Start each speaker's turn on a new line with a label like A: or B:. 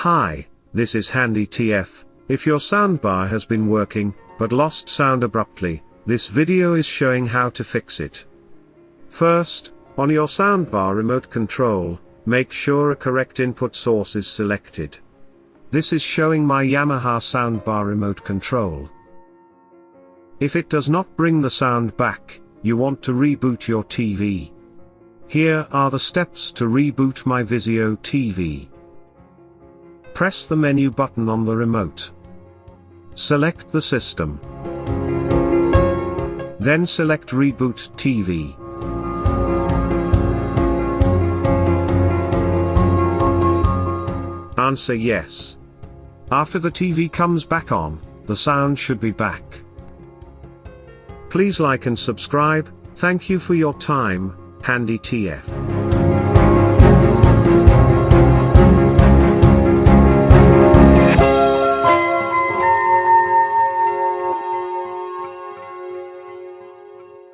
A: Hi, this is Handy TF. If your soundbar has been working, but lost sound abruptly, this video is showing how to fix it. First, on your soundbar remote control, make sure a correct input source is selected. This is showing my Yamaha soundbar remote control. If it does not bring the sound back, you want to reboot your TV. Here are the steps to reboot my Vizio TV. Press the menu button on the remote. Select the system. Then select Reboot TV. Answer yes. After the TV comes back on, the sound should be back. Please like and subscribe. Thank you for your time, Handy TF.